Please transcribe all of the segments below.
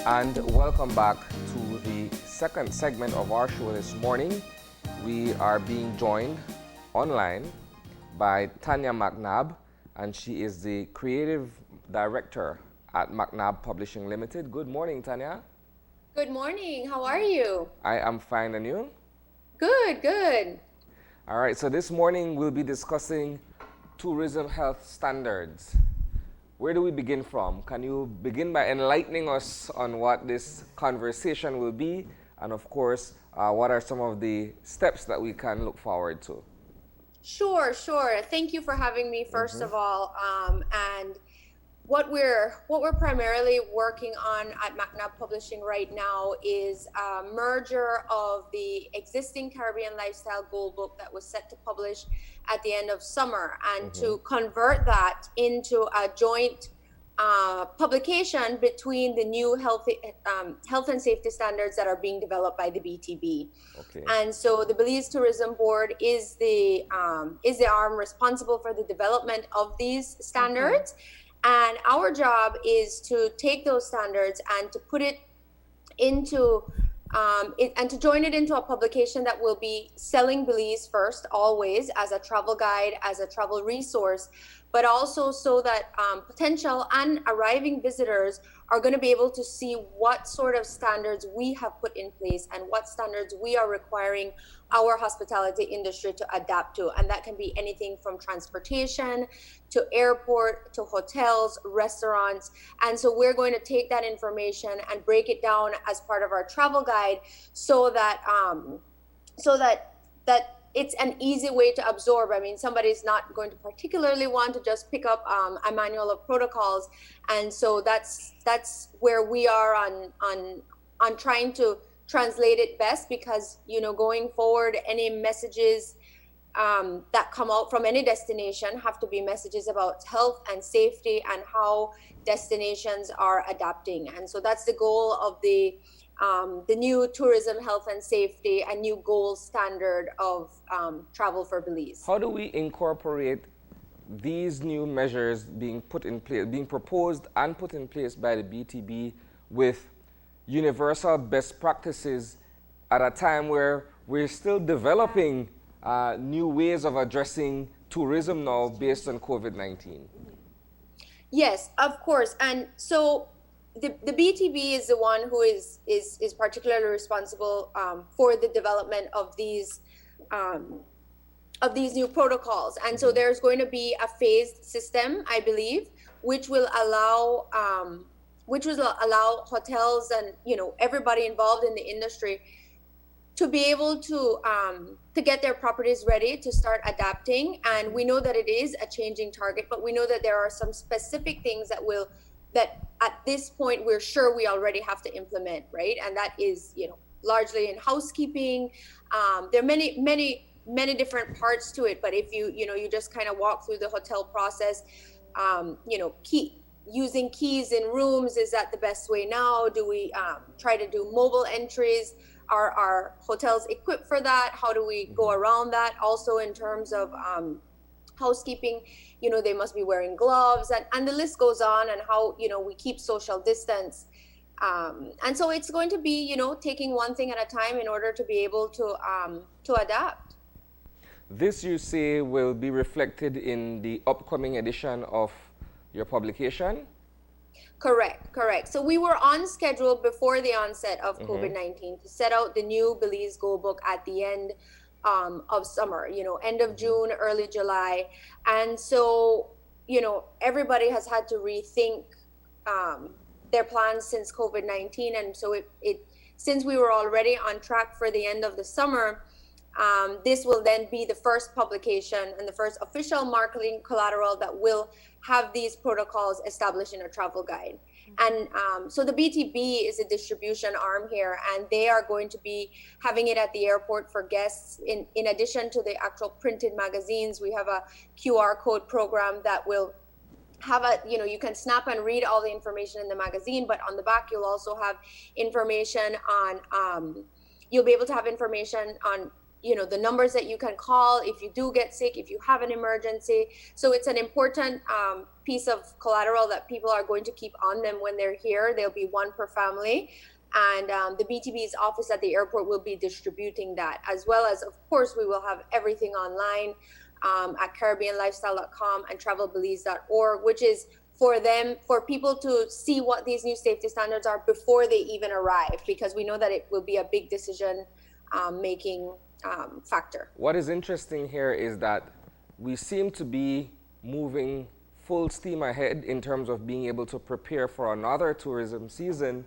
And welcome back to the second segment of our show this morning. We are being joined online by Tanya Mcnab, and she is the creative director at Mcnab Publishing Limited. Good morning, Tanya. Good morning. How are you? I am fine, and you? Good, good. All right, so this morning we'll be discussing tourism health standards. Where do we begin from? Can you begin by enlightening us on what this conversation will be, and of course, what are some of the steps that we can look forward to? Sure, sure. Thank you for having me, first of all. And what we're primarily working on at Mcnab Publishing right now is a merger of the existing Caribbean Lifestyle Goal Book that was set to publish at the end of summer, and to convert that into a joint publication between the new health and safety standards that are being developed by the BTB. Okay. And so the Belize Tourism Board is the arm responsible for the development of these standards. And our job is to take those standards and to put it into and to join it into a publication that will be selling Belize first, always, as a travel guide, as a travel resource, but also so that potential and arriving visitors are going to be able to see what sort of standards we have put in place and what standards we are requiring our hospitality industry to adapt to. And that can be anything from transportation to airport to hotels, restaurants. And so we're going to take that information and break it down as part of our travel guide, so that that it's an easy way to absorb. I mean, somebody's not going to particularly want to just pick up a manual of protocols, and so that's where we are on trying to translate it best, because going forward, any messages that come out from any destination have to be messages about health and safety and how destinations are adapting. And so that's the goal of the new tourism health and safety, a new gold standard of travel for Belize. How do we incorporate these new measures being put in place, being proposed and put in place by the BTB, with universal best practices at a time where we're still developing new ways of addressing tourism now based on COVID-19? Yes, of course. And so the BTB is the one who is particularly responsible for the development of these new protocols. And so there's going to be a phased system, I believe, which will allow hotels and everybody involved in the industry to be able to get their properties ready to start adapting. And we know that it is a changing target, but we know that there are some specific things that at this point we're sure we already have to implement, right? And that is largely in housekeeping. There are many different parts to it, but if you just kind of walk through the hotel process, using keys in rooms, is that the best way now? Do we try to do mobile entries? Are our hotels equipped for that? How do we go around that? Also, in terms of housekeeping, they must be wearing gloves, and the list goes on, and how we keep social distance. And so it's going to be taking one thing at a time in order to be able to adapt. This, you say, will be reflected in the upcoming edition of your publication? Correct. So we were on schedule before the onset of COVID-19 to set out the new Belize Gold Book at the end of summer, end of June, early July. And so, everybody has had to rethink their plans since COVID-19. And so since we were already on track for the end of the summer, this will then be the first publication and the first official marketing collateral that will have these protocols established in a travel guide. And so the BTB is a distribution arm here, and they are going to be having it at the airport for guests. In addition to the actual printed magazines, we have a QR code program that will have you can snap and read all the information in the magazine, but on the back you'll also have information on, you'll be able to have information on the numbers that you can call if you do get sick, if you have an emergency. So it's an important piece of collateral that people are going to keep on them when they're here. There'll be one per family. And the BTB's office at the airport will be distributing that, as well as, of course, we will have everything online at CaribbeanLifestyle.com and travelbelize.org, which is for people to see what these new safety standards are before they even arrive, because we know that it will be a big decision making factor. What is interesting here is that we seem to be moving full steam ahead in terms of being able to prepare for another tourism season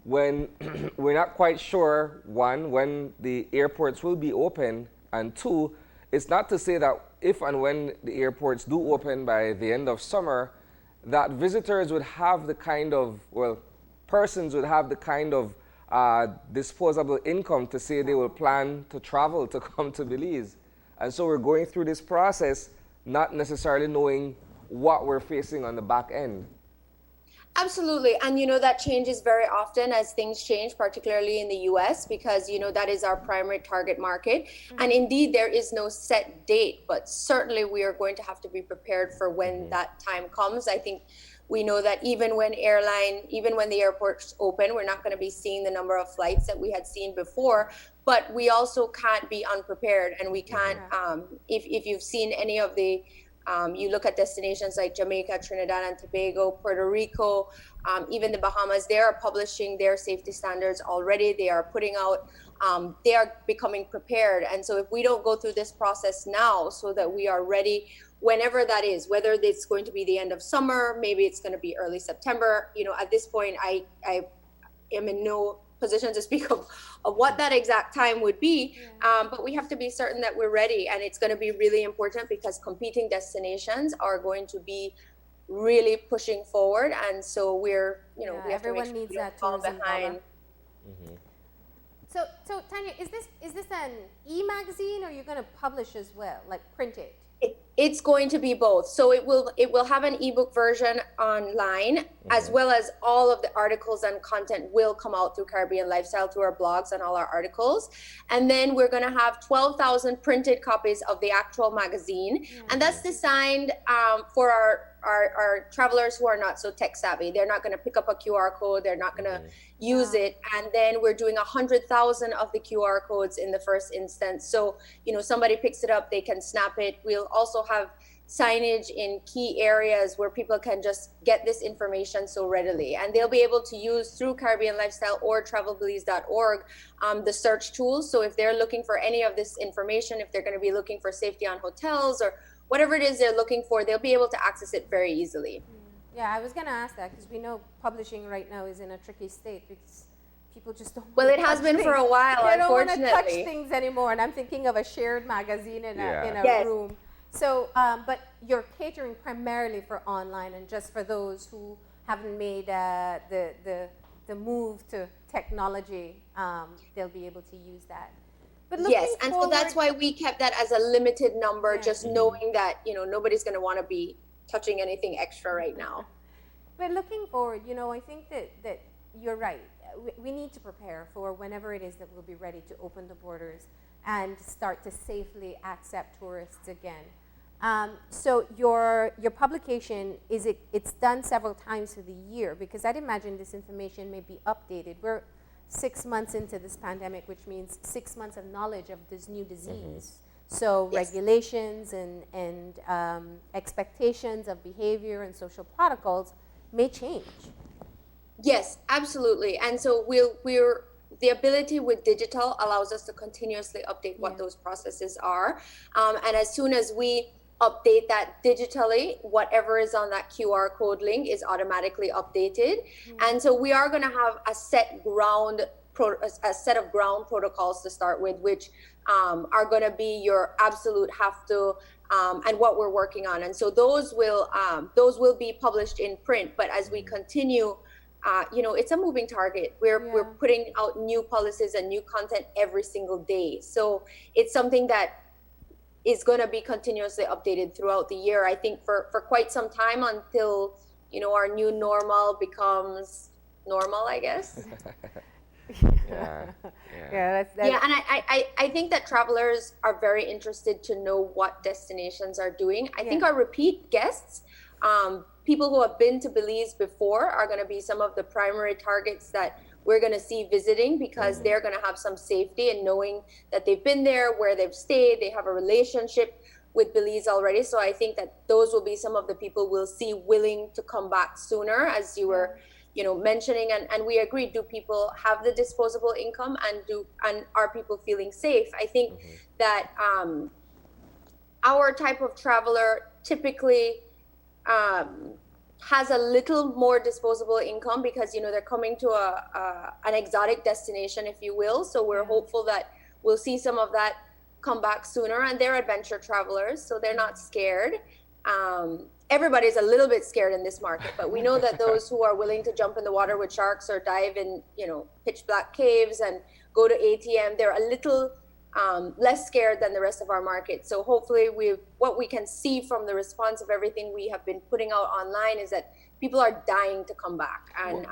when we're not quite sure, one, when the airports will be open, and two, it's not to say that if and when the airports do open by the end of summer, that visitors would have the kind of, persons would have the kind of disposable income to say they will plan to travel to come to Belize. And so we're going through this process not necessarily knowing what we're facing on the back end. Absolutely. And that changes very often as things change, particularly in the US, because that is our primary target market. Mm-hmm. And indeed, there is no set date, but certainly we are going to have to be prepared for when that time comes. I think we know that even when the airports open, we're not going to be seeing the number of flights that we had seen before, but we also can't be unprepared. And we can't, if you've seen any of the you look at destinations like Jamaica, Trinidad and Tobago, Puerto Rico, even the Bahamas, they are publishing their safety standards already. They are putting out, they are becoming prepared. And so if we don't go through this process now so that we are ready, whenever that is, whether it's going to be the end of summer, maybe it's going to be early September, at this point, I am in no position to speak of what that exact time would be, but we have to be certain that we're ready, and it's going to be really important because competing destinations are going to be really pushing forward, and so we're we have everyone to make needs sure that fall tourism behind. So Tanya, is this an e-magazine, or you're going to publish as well, like print it? It's going to be both. So it will have an ebook version online, as well as all of the articles and content will come out through Caribbean Lifestyle, through our blogs and all our articles. And then we're going to have 12,000 printed copies of the actual magazine. And that's designed for our travelers who are not so tech savvy. They're not going to pick up a QR code. They're not going to use it. And then we're doing 100,000 of the QR codes in the first instance. So, somebody picks it up, they can snap it. We'll also have signage in key areas where people can just get this information so readily. And they'll be able to use through Caribbean Lifestyle or travelbelize.org the search tools. So if they're looking for any of this information, if they're going to be looking for safety on hotels or whatever it is they're looking for, they'll be able to access it very easily. Yeah, I was going to ask that because we know publishing right now is in a tricky state because people just don't. Well, it has been for a while, they don't want unfortunately. to touch things anymore, and I'm thinking of a shared magazine in a room. So, but you're catering primarily for online, and just for those who haven't made the move to technology, they'll be able to use that. But yes, and so that's why we kept that as a limited number, just knowing that nobody's going to want to be touching anything extra right now. But looking forward, I think that you're right. We need to prepare for whenever it is that we'll be ready to open the borders and start to safely accept tourists again. So your publication, it's done several times through the year, because I'd imagine this information may be updated. We're 6 months into this pandemic, which means 6 months of knowledge of this new disease. So regulations and expectations of behavior and social protocols may change. Yes, absolutely. And so we're the ability with digital allows us to continuously update what those processes are. And as soon as we update that digitally, whatever is on that QR code link is automatically updated. And so we are going to have a set of ground protocols to start with, which are going to be your absolute have to, and what we're working on. And so those will be published in print. But as we continue, it's a moving target. We're putting out new policies and new content every single day. So it's something that is going to be continuously updated throughout the year, I think, for quite some time, until our new normal becomes normal, I guess. Yeah. Yeah, and I think that travelers are very interested to know what destinations are doing. I think our repeat guests, people who have been to Belize before, are going to be some of the primary targets that we're going to see visiting, because they're going to have some safety in knowing that they've been there, where they've stayed, they have a relationship with Belize already. So I think that those will be some of the people we'll see willing to come back sooner, as you were mentioning, and we agree. Do people have the disposable income, and are people feeling safe? I think that our type of traveler typically has a little more disposable income, because they're coming to an exotic destination, if you will. So we're hopeful that we'll see some of that come back sooner, and they're adventure travelers, so they're not scared. Everybody's a little bit scared in this market, but we know that those who are willing to jump in the water with sharks or dive in, pitch black caves and go to ATM, they're a little less scared than the rest of our market. So hopefully what we can see from the response of everything we have been putting out online is that people are dying to come back. And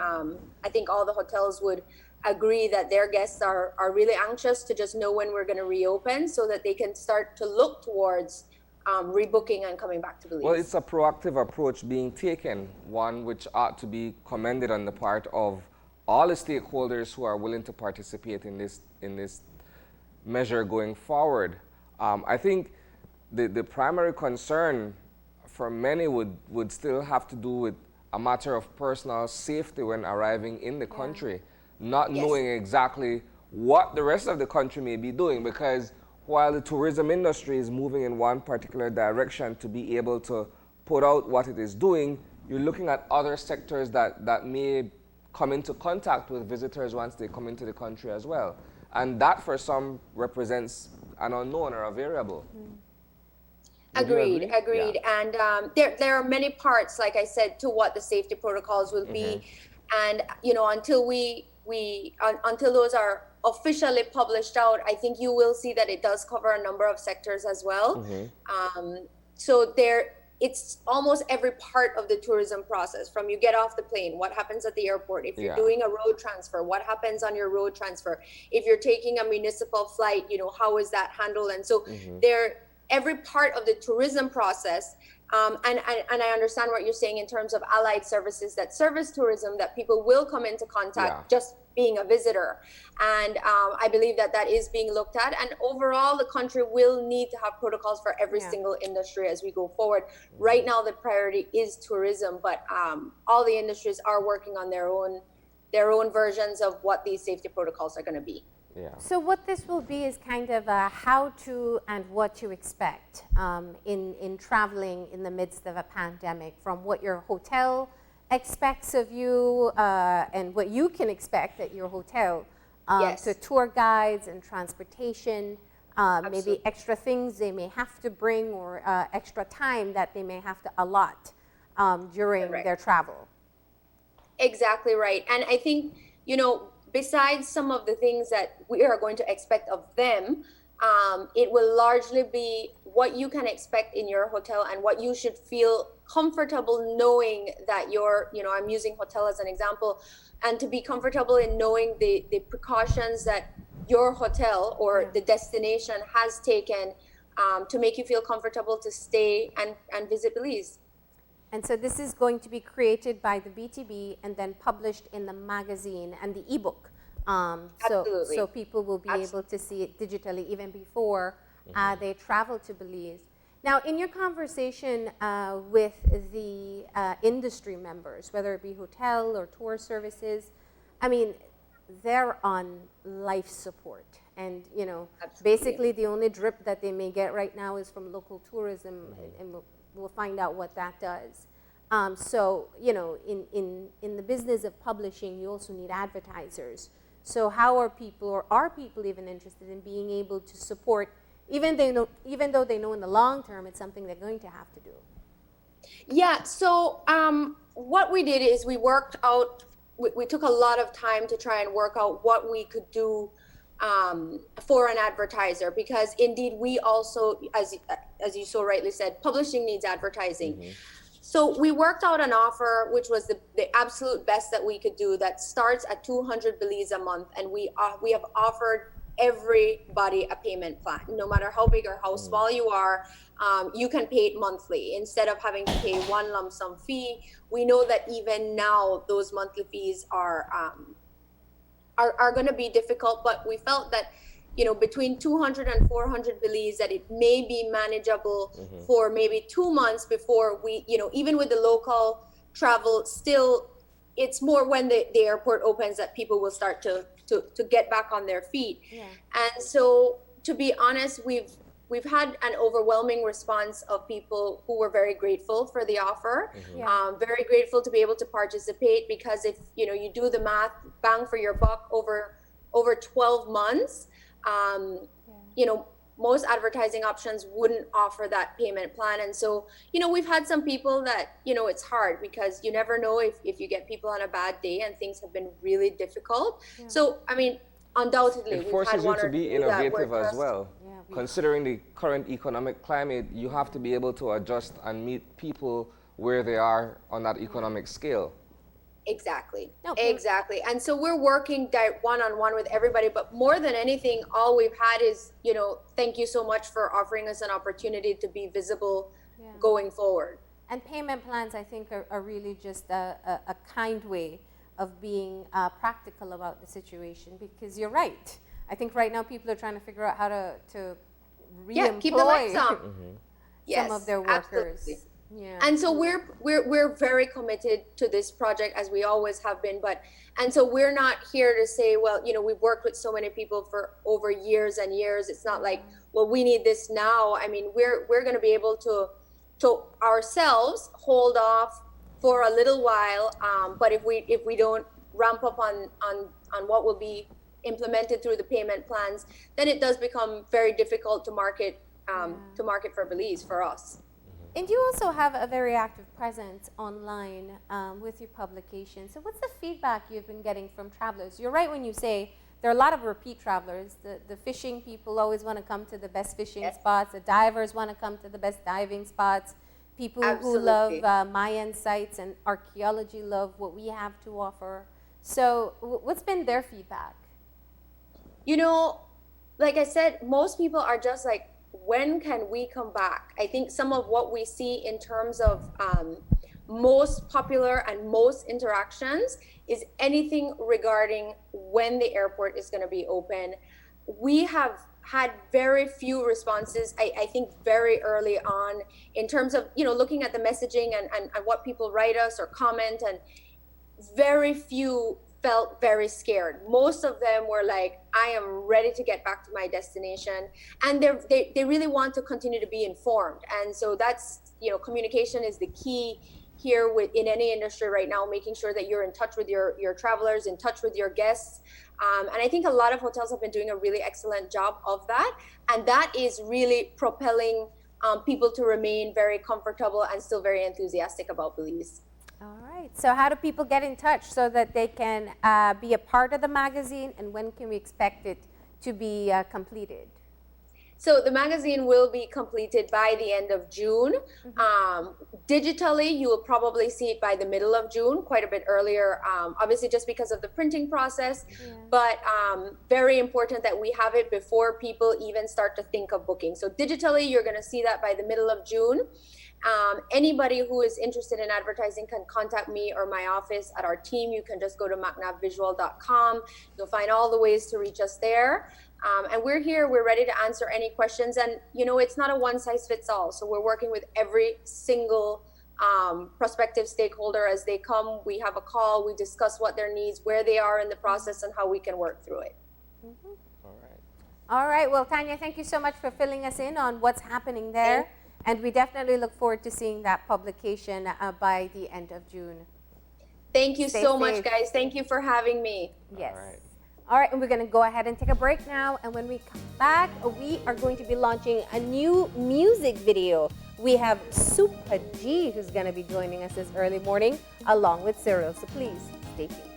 I think all the hotels would agree that their guests are really anxious to just know when we're going to reopen, so that they can start to look towards rebooking and coming back to Belize. Well, it's a proactive approach being taken, one which ought to be commended on the part of all the stakeholders who are willing to participate in this measure going forward. I think the primary concern for many would still have to do with a matter of personal safety when arriving in the country, not knowing exactly what the rest of the country may be doing, because while the tourism industry is moving in one particular direction to be able to put out what it is doing, you're looking at other sectors that may come into contact with visitors once they come into the country as well. And that for some represents an unknown or a variable. Agreed. Yeah. And there are many parts, like I said, to what the safety protocols will be. And until those are officially published out, I think you will see that it does cover a number of sectors as well. So it's almost every part of the tourism process, from you get off the plane, what happens at the airport, if you're doing a road transfer, what happens on your road transfer, if you're taking a municipal flight, how is that handled? And so every part of the tourism process. And I understand what you're saying in terms of allied services that service tourism, that people will come into contact just being a visitor. And I believe that is being looked at. And overall, the country will need to have protocols for every single industry as we go forward. Right now, the priority is tourism, but all the industries are working on their own versions of what these safety protocols are going to be. Yeah. So what this will be is kind of a how to and what to expect in traveling in the midst of a pandemic, from what your hotel expects of you and what you can expect at your hotel, to tour guides and transportation, maybe extra things they may have to bring, or extra time that they may have to allot during their travel. Exactly right. And I think, besides some of the things that we are going to expect of them, it will largely be what you can expect in your hotel and what you should feel comfortable knowing that I'm using hotel as an example, and to be comfortable in knowing the precautions that your hotel or the destination has taken to make you feel comfortable to stay and visit Belize. And so this is going to be created by the BTB and then published in the magazine and the ebook. So people will be able to see it digitally even before they travel to Belize. Now, in your conversation with the industry members, whether it be hotel or tour services, I mean, they're on life support. And, basically the only drip that they may get right now is from local tourism, and we'll find out what that does. So, in the business of publishing, you also need advertisers. So how are people even interested in being able to support, even though they know in the long term it's something they're going to have to do? Yeah, so what we did is we worked out, we took a lot of time to try and work out what we could do for an advertiser, because indeed we also, as you so rightly said, publishing needs advertising. So we worked out an offer, which was the absolute best that we could do, that starts at 200 Belize a month. And we have offered everybody a payment plan. No matter how big or how small you are, you can pay it monthly instead of having to pay one lump sum fee. We know that even now those monthly fees are going to be difficult, but we felt that, you know, between 200 and 400 Belize, that it may be manageable for maybe 2 months before we, you know, even with the local travel, still, it's more when the airport opens that people will start to get back on their feet. Yeah. And so, to be honest, we've had an overwhelming response of people who were very grateful for the offer, very grateful to be able to participate, because if, you know, you do the math, bang for your buck over 12 months, you know, most advertising options wouldn't offer that payment plan. And so, you know, we've had some people that, you know, it's hard because you never know if you get people on a bad day, and things have been really difficult. So, I mean, undoubtedly, It forces you to be innovative as well. Considering the current economic climate, you have to be able to adjust and meet people where they are on that economic scale. Exactly. Okay. Exactly. And so we're working one-on-one with everybody, but more than anything, all we've had is, you know, thank you so much for offering us an opportunity to be visible going forward. And payment plans, I think, are really just a kind way of being practical about the situation, because you're right. I think right now people are trying to figure out how to re-employ keep the lights on. some of their workers. Absolutely. Yeah. And so we're very committed to this project, as we always have been. And so we're not here to say, well, you know, we've worked with so many people for over years and years. It's not like, well, we need this now. I mean, we're going to be able to ourselves hold off for a little while. But if we don't ramp up on what will be implemented through the payment plans, then it does become very difficult to market for Belize, for us. And you also have a very active presence online with your publication. So what's the feedback you've been getting from travelers? You're right when you say there are a lot of repeat travelers. The fishing people always want to come to the best fishing spots. The divers want to come to the best diving spots. People who love Mayan sites and archaeology love what we have to offer. So what's been their feedback? You know, like I said, most people are just like, when can we come back? I think some of what we see in terms of most popular and most interactions is anything regarding when the airport is going to be open. We have had very few responses, I think, very early on, in terms of, you know, looking at the messaging and what people write us or comment, and very few felt very scared. Most of them were like, I am ready to get back to my destination. And they really want to continue to be informed. And so that's, you know, communication is the key here in any industry right now, making sure that you're in touch with your travelers, in touch with your guests. And I think a lot of hotels have been doing a really excellent job of that. And that is really propelling people to remain very comfortable and still very enthusiastic about Belize. All right. So how do people get in touch so that they can be a part of the magazine, and when can we expect it to be completed? So the magazine will be completed by the end of June. Digitally, you will probably see it by the middle of June, quite a bit earlier, obviously just because of the printing process. But very important that we have it before people even start to think of booking. So digitally, you're going to see that by the middle of June. Anybody who is interested in advertising can contact me or my office at our team. You can just go to mcnabvisual.com. You'll find all the ways to reach us there. And we're here, we're ready to answer any questions. And, you know, it's not a one size fits all. So we're working with every single prospective stakeholder as they come. We have a call, we discuss what their needs, where they are in the process, and how we can work through it. All right. Well, Tanya, thank you so much for filling us in on what's happening there. And we definitely look forward to seeing that publication by the end of June. Thank you so much, guys. Thank you for having me. Yes. All right, and we're going to go ahead and take a break now. And when we come back, we are going to be launching a new music video. We have Super G, who's going to be joining us this early morning, along with Cyril. So please stay tuned.